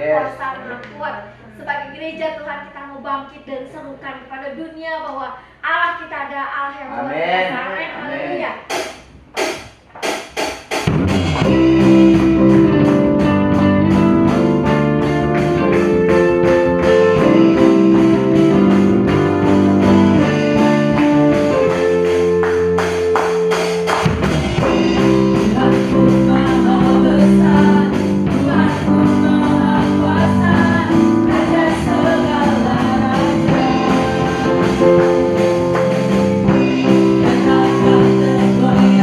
kekuasaan Maha Kuat. Sebagai gereja Tuhan, kita mau bangkit dan serukan kepada dunia bahwa Allah kita ada Allah yang luar biasa. Amin. Haleluya. Yang akan tergoyang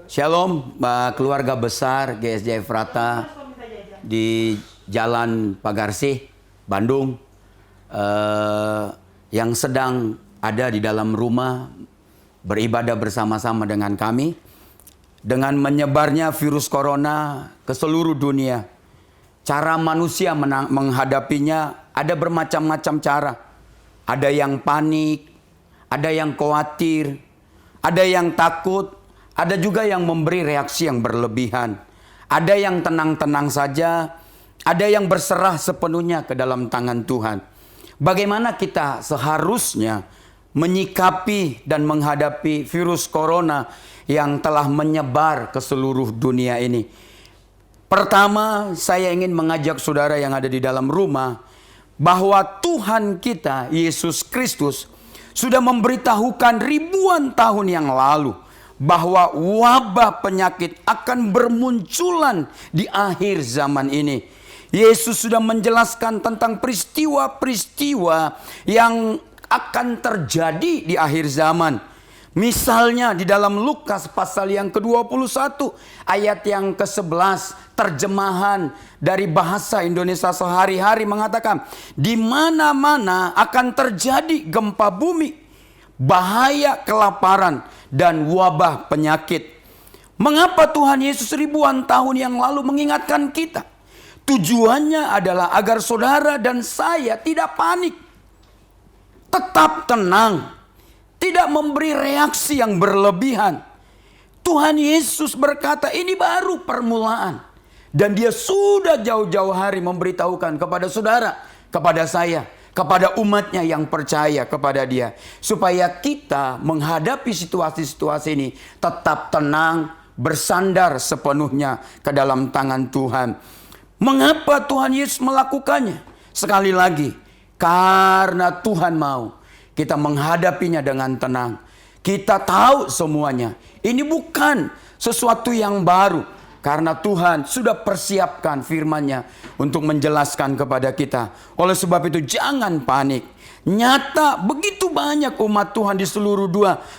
Shalom, keluarga besar GSJ Efrata di Jalan Pagarsih, Bandung, yang sedang ada di dalam rumah beribadah bersama-sama dengan kami. Dengan menyebarnya virus corona ke seluruh dunia, cara manusia menghadapinya ada bermacam-macam cara. Ada yang panik, ada yang khawatir, ada yang takut, ada juga yang memberi reaksi yang berlebihan. Ada yang tenang-tenang saja, ada yang berserah sepenuhnya ke dalam tangan Tuhan. Bagaimana kita seharusnya menyikapi dan menghadapi virus corona yang telah menyebar ke seluruh dunia ini? Pertama, saya ingin mengajak saudara yang ada di dalam rumah bahwa Tuhan kita, Yesus Kristus, sudah memberitahukan ribuan tahun yang lalu bahwa wabah penyakit akan bermunculan di akhir zaman ini. Yesus sudah menjelaskan tentang peristiwa-peristiwa yang akan terjadi di akhir zaman. Misalnya di dalam Lukas pasal yang ke-21 ayat yang ke-11, terjemahan dari bahasa Indonesia sehari-hari mengatakan, di mana-mana akan terjadi gempa bumi, bahaya kelaparan dan wabah penyakit. Mengapa Tuhan Yesus ribuan tahun yang lalu mengingatkan kita? Tujuannya adalah agar saudara dan saya tidak panik, tetap tenang, tidak memberi reaksi yang berlebihan. Tuhan Yesus berkata ini baru permulaan, dan dia sudah jauh-jauh hari memberitahukan kepada saudara, kepada saya, kepada umatnya yang percaya kepada dia, supaya kita menghadapi situasi-situasi ini tetap tenang, bersandar sepenuhnya ke dalam tangan Tuhan. Mengapa Tuhan Yesus melakukannya? Sekali lagi, karena Tuhan mau kita menghadapinya dengan tenang. Kita tahu semuanya, ini bukan sesuatu yang baru, karena Tuhan sudah persiapkan firman-Nya untuk menjelaskan kepada kita. Oleh sebab itu jangan panik. Nyata begitu banyak umat Tuhan di seluruh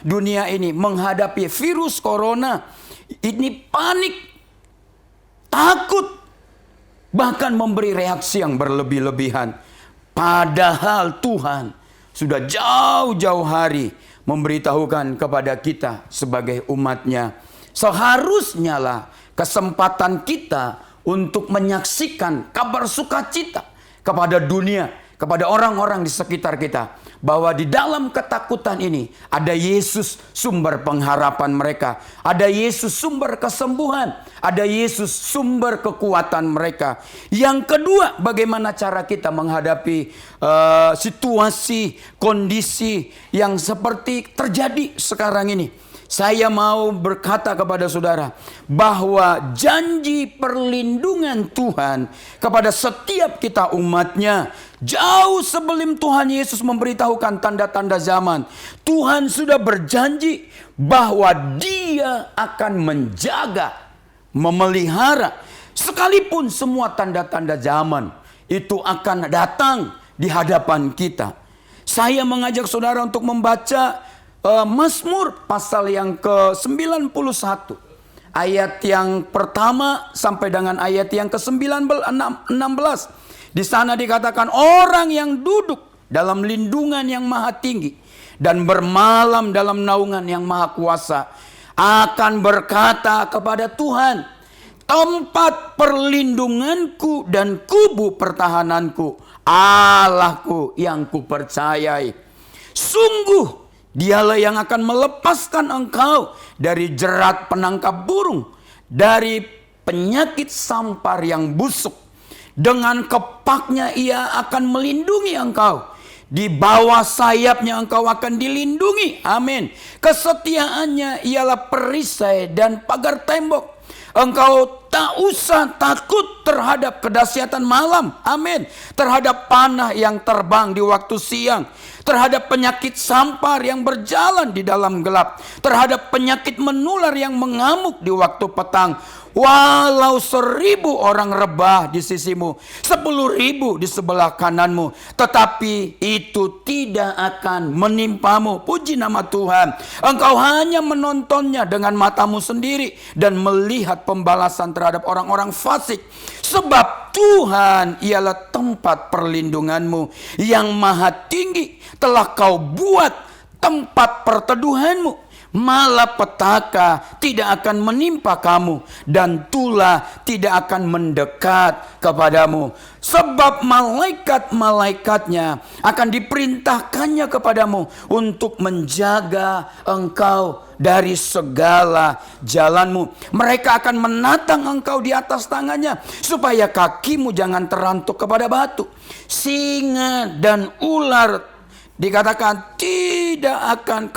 dunia ini menghadapi virus corona. Ini panik, takut, bahkan memberi reaksi yang berlebih-lebihan. Padahal Tuhan sudah jauh-jauh hari memberitahukan kepada kita sebagai umat-Nya. Seharusnya lah kesempatan kita untuk menyaksikan kabar sukacita kepada dunia, kepada orang-orang di sekitar kita, bahwa di dalam ketakutan ini ada Yesus sumber pengharapan mereka, ada Yesus sumber kesembuhan, ada Yesus sumber kekuatan mereka. Yang kedua, bagaimana cara kita menghadapi situasi, kondisi yang seperti terjadi sekarang ini? Saya mau berkata kepada saudara bahwa janji perlindungan Tuhan kepada setiap kita umatnya, jauh sebelum Tuhan Yesus memberitahukan tanda-tanda zaman, Tuhan sudah berjanji bahwa Dia akan menjaga, memelihara, sekalipun semua tanda-tanda zaman itu akan datang di hadapan kita. Saya mengajak saudara untuk membaca Mazmur pasal yang ke-91 ayat yang pertama sampai dengan ayat yang ke-16. Di sana dikatakan, orang yang duduk dalam lindungan yang maha tinggi dan bermalam dalam naungan yang maha kuasa akan berkata kepada Tuhan, tempat perlindunganku dan kubu pertahananku, Allahku yang kupercayai. Sungguh Dialah yang akan melepaskan engkau dari jerat penangkap burung, dari penyakit sampar yang busuk. Dengan kepaknya Ia akan melindungi engkau. Di bawah sayapnya engkau akan dilindungi. Amin. Kesetiaannya ialah perisai dan pagar tembok. Engkau tak usah takut terhadap kedahsyatan malam. Amin. Terhadap panah yang terbang di waktu siang. Terhadap penyakit sampar yang berjalan di dalam gelap. Terhadap penyakit menular yang mengamuk di waktu petang. Walau 1000 orang rebah di sisimu, 10.000 di sebelah kananmu, tetapi itu tidak akan menimpamu. Puji nama Tuhan. Engkau hanya menontonnya dengan matamu sendiri dan melihat pembalasan terhadap orang-orang fasik. Sebab Tuhan ialah tempat perlindunganmu, yang maha tinggi telah kau buat tempat perteduhanmu. Malapetaka tidak akan menimpa kamu, dan tulah tidak akan mendekat kepadamu. Sebab malaikat-malaikatnya akan diperintahkannya kepadamu untuk menjaga engkau dari segala jalanmu. Mereka akan menatang engkau di atas tangannya, supaya kakimu jangan terantuk kepada batu. Singa dan ular dikatakan tidak akan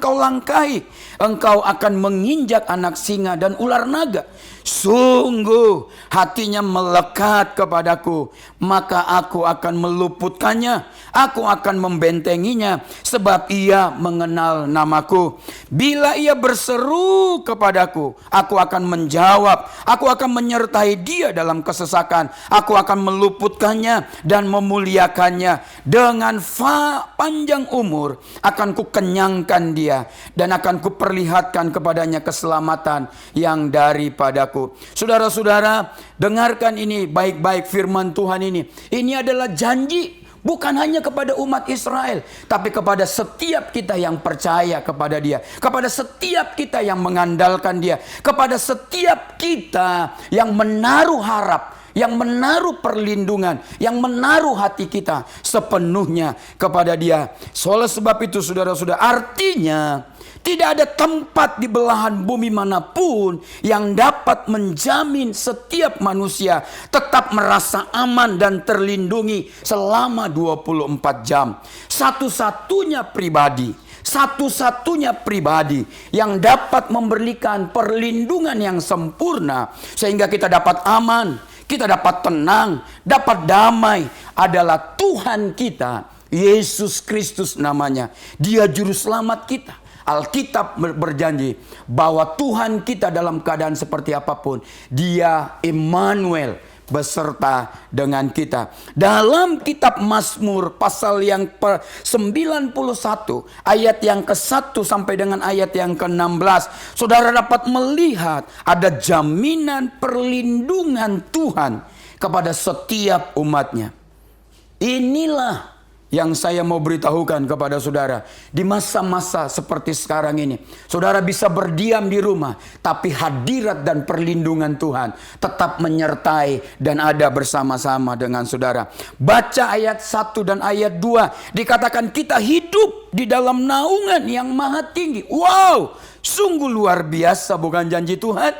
kau langkahi. Engkau akan menginjak anak singa dan ular naga. Sungguh hatinya melekat kepadaku, maka aku akan meluputkannya. Aku akan membentenginya, sebab ia mengenal namaku. Bila ia berseru kepadaku, aku akan menjawab. Aku akan menyertai dia dalam kesesakan. Aku akan meluputkannya dan memuliakannya. Dengan panjang umur akan kukenyangkan dia, dan akan kuperlihatkan kepadanya keselamatan yang daripadaku. Saudara-saudara, dengarkan ini baik-baik firman Tuhan ini. Ini adalah janji bukan hanya kepada umat Israel, tapi kepada setiap kita yang percaya kepada Dia, kepada setiap kita yang mengandalkan Dia, kepada setiap kita yang menaruh harap, yang menaruh perlindungan, yang menaruh hati kita sepenuhnya kepada Dia. Oleh sebab itu, saudara-saudara, artinya tidak ada tempat di belahan bumi manapun yang dapat menjamin setiap manusia tetap merasa aman dan terlindungi selama 24 jam. Satu-satunya pribadi yang dapat memberikan perlindungan yang sempurna sehingga kita dapat aman, kita dapat tenang, dapat damai adalah Tuhan kita, Yesus Kristus namanya. Dia juru selamat kita. Alkitab berjanji bahwa Tuhan kita dalam keadaan seperti apapun, Dia Immanuel, beserta dengan kita. Dalam kitab Mazmur pasal yang 91 ayat yang ke-1 sampai dengan ayat yang ke-16, saudara dapat melihat ada jaminan perlindungan Tuhan kepada setiap umatnya. Inilah yang saya mau beritahukan kepada saudara. Di masa-masa seperti sekarang ini, saudara bisa berdiam di rumah, tapi hadirat dan perlindungan Tuhan tetap menyertai dan ada bersama-sama dengan saudara. Baca ayat 1 dan ayat 2, dikatakan kita hidup di dalam naungan yang maha tinggi. Wow, sungguh luar biasa, bukan janji Tuhan?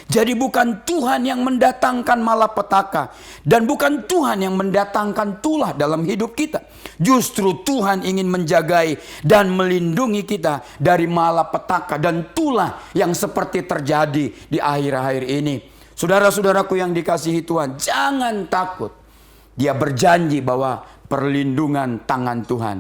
Jadi bukan Tuhan yang mendatangkan malapetaka, dan bukan Tuhan yang mendatangkan tulah dalam hidup kita. Justru Tuhan ingin menjagai dan melindungi kita dari malapetaka dan tulah yang seperti terjadi di akhir-akhir ini. Saudara-saudaraku yang dikasihi Tuhan, jangan takut. Dia berjanji bahwa perlindungan tangan Tuhan,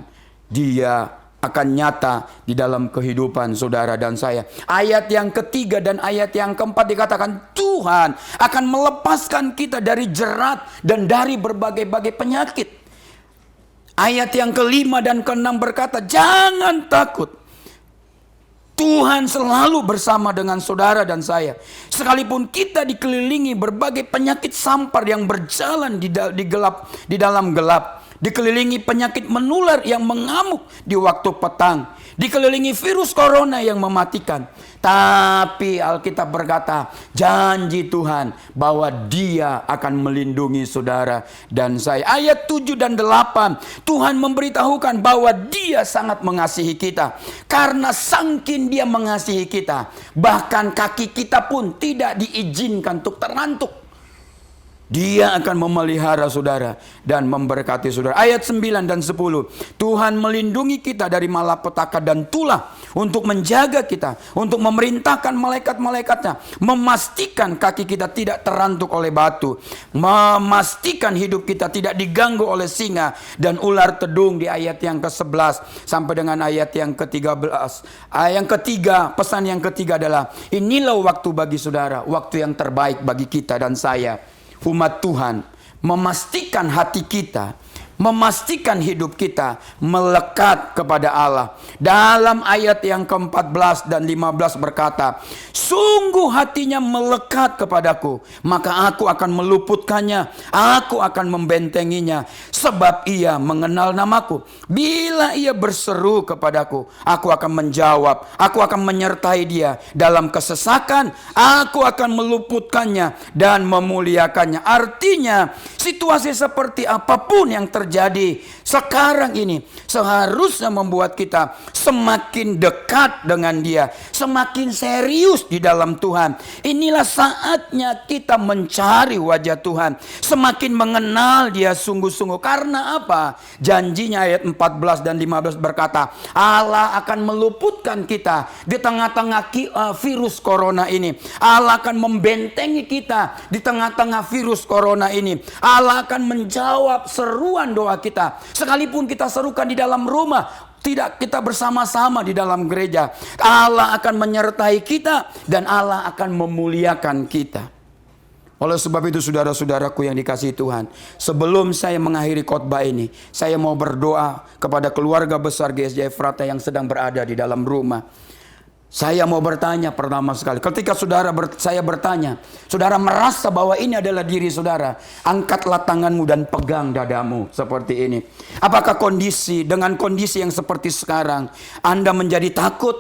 Dia akan nyata di dalam kehidupan saudara dan saya. Ayat yang ketiga dan ayat yang keempat dikatakan Tuhan akan melepaskan kita dari jerat dan dari berbagai-bagai penyakit. Ayat yang kelima dan keenam berkata, jangan takut. Tuhan selalu bersama dengan saudara dan saya. Sekalipun kita dikelilingi berbagai penyakit sampar yang berjalan di dalam gelap. Dikelilingi penyakit menular yang mengamuk di waktu petang. Dikelilingi virus corona yang mematikan. Tapi Alkitab berkata, janji Tuhan bahwa Dia akan melindungi saudara dan saya. Ayat 7 dan 8, Tuhan memberitahukan bahwa Dia sangat mengasihi kita. Karena saking Dia mengasihi kita, bahkan kaki kita pun tidak diizinkan untuk terantuk. Dia akan memelihara saudara dan memberkati saudara. Ayat 9 dan 10. Tuhan melindungi kita dari malapetaka dan tulah, untuk menjaga kita, untuk memerintahkan malaikat-malaikatnya, memastikan kaki kita tidak terantuk oleh batu, memastikan hidup kita tidak diganggu oleh singa dan ular tedung, di ayat yang ke-11 sampai dengan ayat yang ke-13. Yang ketiga, pesan yang ketiga adalah inilah waktu bagi saudara, waktu yang terbaik bagi kita dan saya, umat Tuhan, memastikan hati kita, memastikan hidup kita melekat kepada Allah. Dalam ayat yang ke-14 dan 15 berkata, sungguh hatinya melekat kepadaku, maka aku akan meluputkannya, aku akan membentenginya, sebab ia mengenal namaku. Bila ia berseru kepadaku, aku akan menjawab, aku akan menyertai dia. Dalam kesesakan, aku akan meluputkannya dan memuliakannya. Artinya, situasi seperti apapun yang terjadi sekarang ini seharusnya membuat kita semakin dekat dengan dia, semakin serius di dalam Tuhan. Inilah saatnya kita mencari wajah Tuhan, semakin mengenal dia sungguh-sungguh. Karena apa? Janjinya ayat 14 dan 15 berkata, Allah akan meluputkan kita di tengah-tengah virus corona ini. Allah akan membentengi kita di tengah-tengah virus corona ini. Allah akan menjawab seruan doa kita. Sekalipun kita serukan di dalam rumah, tidak kita bersama-sama di dalam gereja, Allah akan menyertai kita dan Allah akan memuliakan kita. Oleh sebab itu saudara-saudaraku yang dikasihi Tuhan, sebelum saya mengakhiri khotbah ini, saya mau berdoa kepada keluarga besar GSJ Efrata yang sedang berada di dalam rumah. Saya mau bertanya pertama sekali, ketika saya bertanya, saudara merasa bahwa ini adalah diri saudara, angkatlah tanganmu dan pegang dadamu seperti ini. Apakah dengan kondisi yang seperti sekarang, Anda menjadi takut,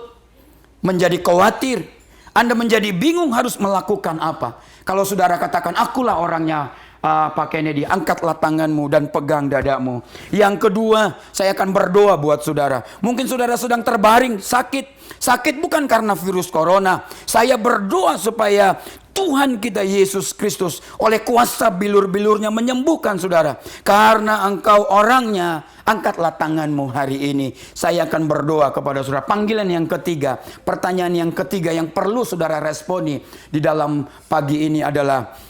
menjadi khawatir, Anda menjadi bingung harus melakukan apa? Kalau saudara katakan, akulah orangnya, Pak Kennedy, angkatlah tanganmu dan pegang dadamu. Yang kedua, saya akan berdoa buat saudara. Mungkin saudara sedang terbaring sakit. Sakit bukan karena virus corona. Saya berdoa supaya Tuhan kita Yesus Kristus oleh kuasa bilur-bilurnya menyembuhkan saudara. Karena engkau orangnya, angkatlah tanganmu hari ini. Saya akan berdoa kepada saudara. Panggilan yang ketiga, pertanyaan yang ketiga yang perlu saudara responi di dalam pagi ini adalah,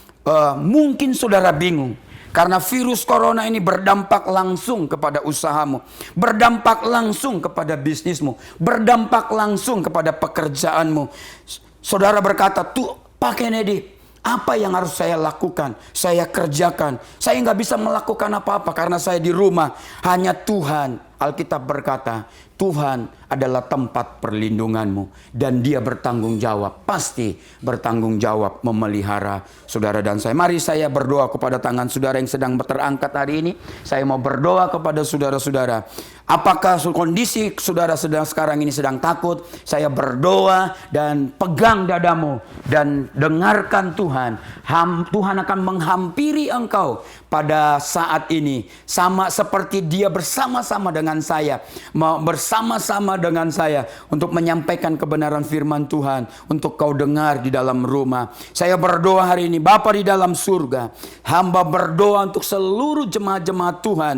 mungkin saudara bingung karena virus corona ini berdampak langsung kepada usahamu, berdampak langsung kepada bisnismu, berdampak langsung kepada pekerjaanmu. Saudara berkata, tuh Pak Kennedy, apa yang harus saya lakukan? Saya kerjakan. Saya nggak bisa melakukan apa-apa karena saya di rumah. Hanya Tuhan, Alkitab berkata, Tuhan adalah tempat perlindunganmu dan dia bertanggung jawab, pasti bertanggung jawab memelihara saudara dan saya. Mari saya berdoa kepada tangan saudara yang sedang terangkat hari ini. Saya mau berdoa kepada saudara-saudara. Apakah kondisi saudara sekarang ini sedang takut? Saya berdoa dan pegang dadamu dan dengarkan Tuhan. Tuhan akan menghampiri engkau pada saat ini, sama seperti dia bersama-sama dengan saya, bersama-sama dengan saya untuk menyampaikan kebenaran firman Tuhan untuk kau dengar di dalam rumah. Saya berdoa hari ini, Bapa di dalam surga, hamba berdoa untuk seluruh jemaat-jemaat Tuhan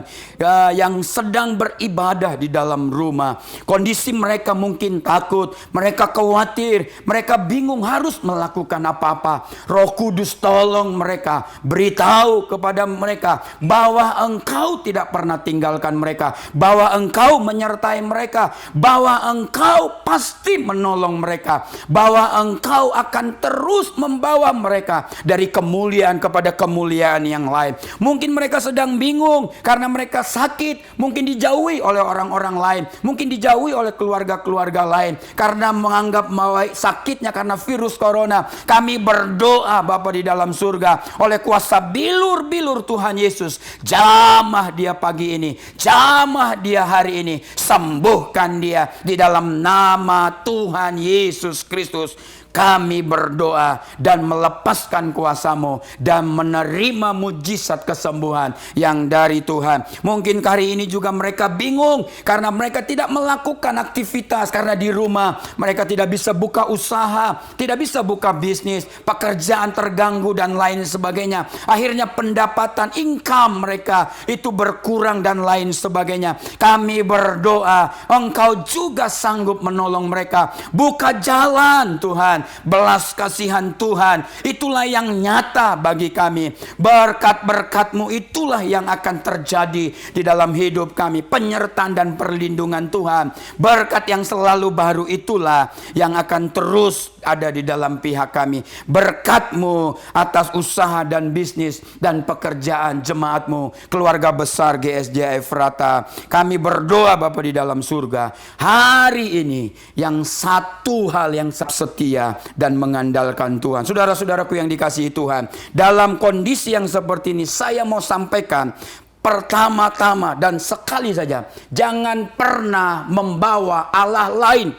yang sedang beribadah di dalam rumah. Kondisi mereka mungkin takut, mereka khawatir, mereka bingung harus melakukan apa-apa. Roh Kudus tolong mereka, beritahu kepada mereka bahwa Engkau tidak pernah tinggalkan mereka, bahwa Engkau menyertai mereka, bahwa Engkau pasti menolong mereka, bahwa Engkau akan terus membawa mereka dari kemuliaan kepada kemuliaan yang lain. Mungkin mereka sedang bingung karena mereka sakit, mungkin dijauhi oleh orang-orang lain, mungkin dijauhi oleh keluarga-keluarga lain karena menganggap bahwa sakitnya karena virus corona. Kami berdoa Bapa di dalam surga, oleh kuasa bilur-bilur Tuhan Yesus, jamah dia pagi ini, jamah dia hari ini, sembuhkan dia di dalam nama Tuhan Yesus Kristus. Kami berdoa dan melepaskan kuasa-Mu dan menerima mujizat kesembuhan yang dari Tuhan. Mungkin hari ini juga mereka bingung karena mereka tidak melakukan aktivitas, karena di rumah mereka tidak bisa buka usaha, tidak bisa buka bisnis, pekerjaan terganggu dan lain sebagainya. Akhirnya pendapatan income mereka itu berkurang dan lain sebagainya. Kami berdoa Engkau juga sanggup menolong mereka. Buka jalan Tuhan, belas kasihan Tuhan, itulah yang nyata bagi kami. Berkat-berkat-Mu itulah yang akan terjadi di dalam hidup kami. Penyertaan dan perlindungan Tuhan, berkat yang selalu baru itulah yang akan terus ada di dalam pihak kami. Berkat-Mu atas usaha dan bisnis dan pekerjaan jemaat-Mu, keluarga besar GSJ Efrata. Kami berdoa Bapa di dalam surga, hari ini yang satu hal yang setia dan mengandalkan Tuhan. Saudara-saudaraku yang dikasihi Tuhan, dalam kondisi yang seperti ini saya mau sampaikan, pertama-tama dan sekali saja, jangan pernah membawa Allah lain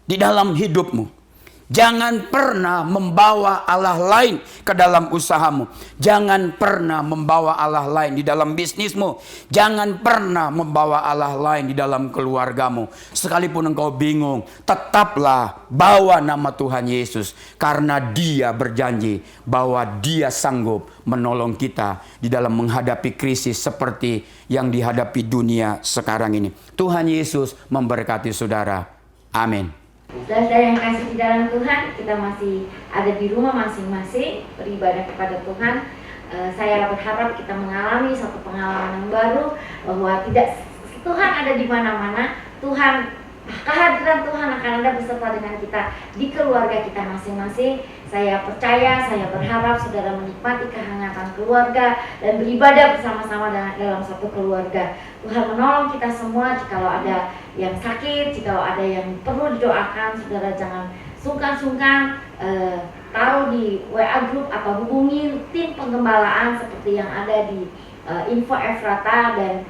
di dalam hidupmu. Jangan pernah membawa Allah lain ke dalam usahamu. Jangan pernah membawa Allah lain di dalam bisnismu. Jangan pernah membawa Allah lain di dalam keluargamu. Sekalipun engkau bingung, tetaplah bawa nama Tuhan Yesus. Karena Dia berjanji bahwa Dia sanggup menolong kita di dalam menghadapi krisis seperti yang dihadapi dunia sekarang ini. Tuhan Yesus memberkati saudara. Amin. Saudara yang kasih di dalam Tuhan, kita masih ada di rumah masing-masing beribadah kepada Tuhan. Saya berharap kita mengalami satu pengalaman yang baru, bahwa tidak Tuhan ada di mana-mana. Kehadiran Tuhan akan ada beserta dengan kita di keluarga kita masing-masing. Saya percaya, saya berharap saudara menikmati kehangatan keluarga dan beribadah bersama-sama dalam satu keluarga. Tuhan menolong kita semua. Jikalau ada yang sakit, jikalau ada yang perlu didoakan, saudara jangan sungkan-sungkan taruh di WA group atau hubungi tim penggembalaan seperti yang ada di Info Efrata dan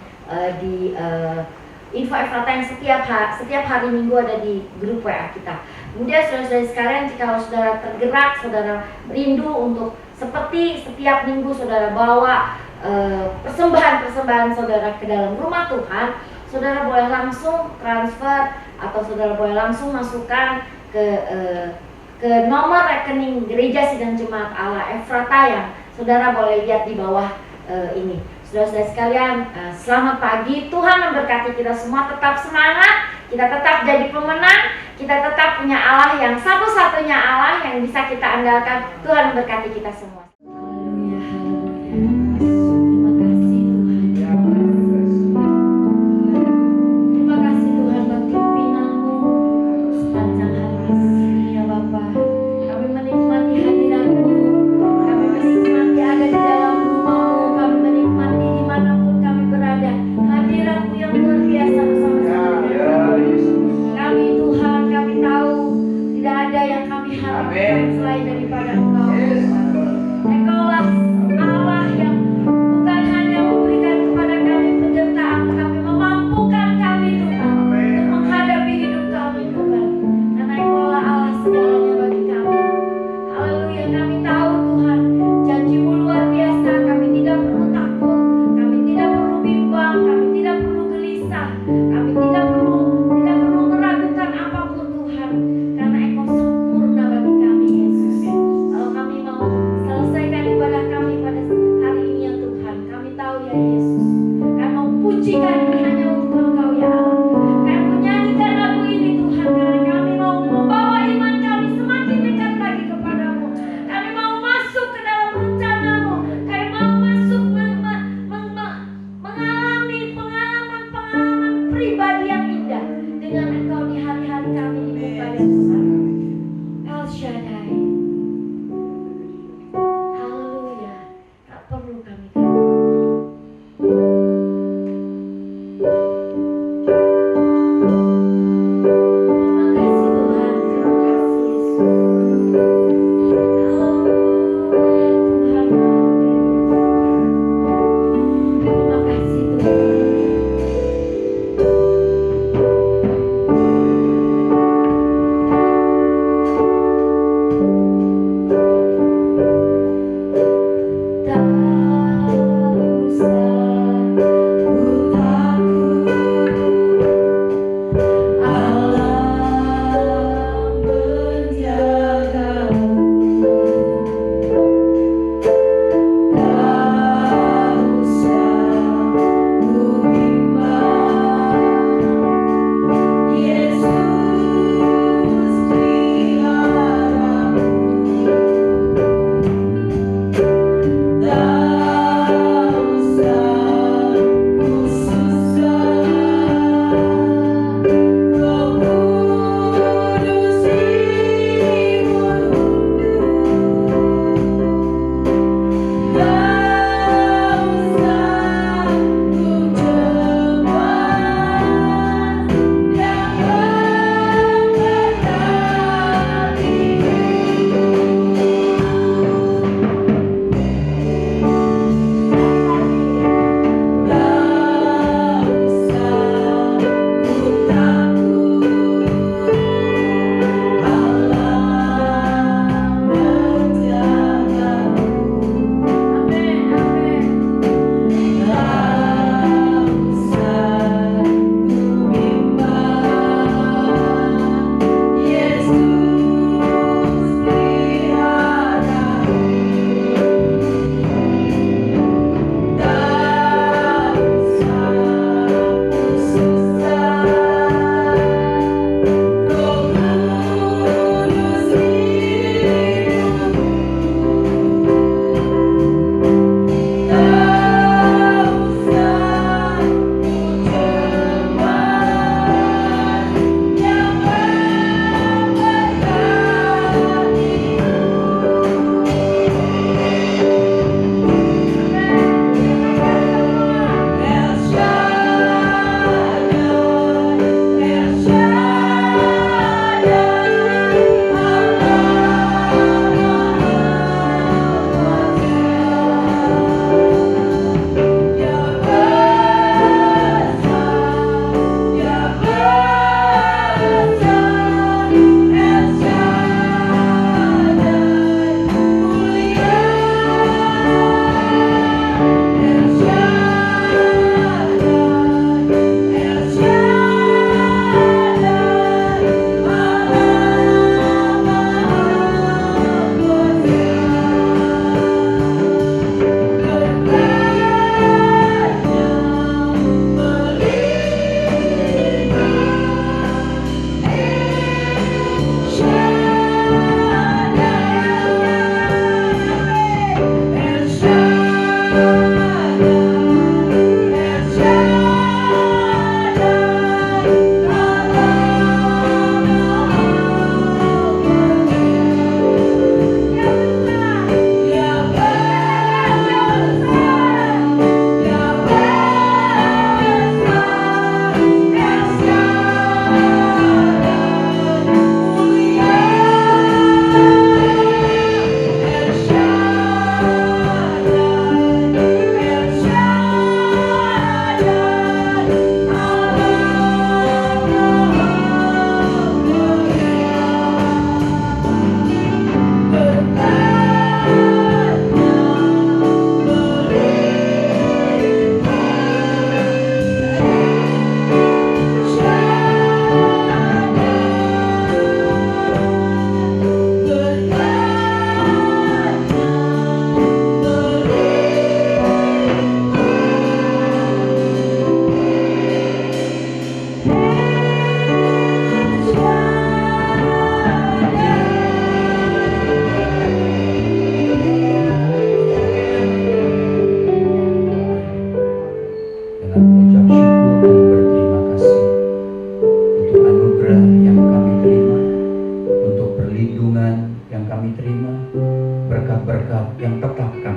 di Info Efrata yang setiap hari Minggu ada di grup WA kita. Kemudian saudara-saudara sekalian, jika saudara tergerak, saudara merindu untuk seperti setiap minggu saudara bawa persembahan-persembahan saudara ke dalam rumah Tuhan, saudara boleh langsung transfer atau saudara boleh langsung masukkan ke nomor rekening Gereja Sidang Jemaat Allah Efrata yang saudara boleh lihat di bawah ini. Saudara-saudara sekalian, selamat pagi. Tuhan memberkati kita semua. Tetap semangat, kita tetap jadi pemenang, kita tetap punya Allah yang satu-satunya Allah yang bisa kita andalkan. Tuhan memberkati kita semua. Terima kasih Tuhan buat pimpinan-Mu sepanjang hari ini ya Bapa. Kami menikmati hadirat-Mu, kami menikmati ada di dalam rumah-Mu, kami menikmati dimanapun kami berada hadirat-Mu yang luar biasa bersama-sama dengan kami. Kami Tuhan, kami tahu tidak ada yang kami harapkan selain daripada Engkau.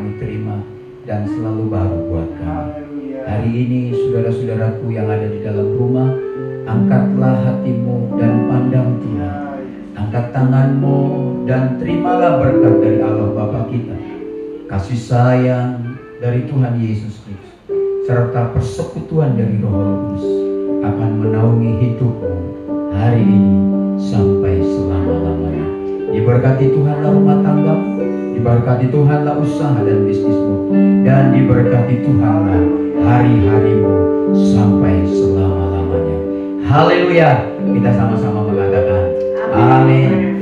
kami terima dan selalu baru buat kami. Hari ini saudara-saudaraku yang ada di dalam rumah, angkatlah hatimu dan pandang Tuhan. Angkat tanganmu dan terimalah berkat dari Allah Bapa kita, kasih sayang dari Tuhan Yesus Kristus, serta persekutuan dari Roh Kudus akan menaungi hidupmu hari ini sampai selama-lamanya. Diberkati Tuhanlah rumah tanggamu, diberkati Tuhanlah usaha dan bisnismu, dan diberkati Tuhanlah hari-harimu sampai selama-lamanya. Haleluya. Kita sama-sama mengatakan amin.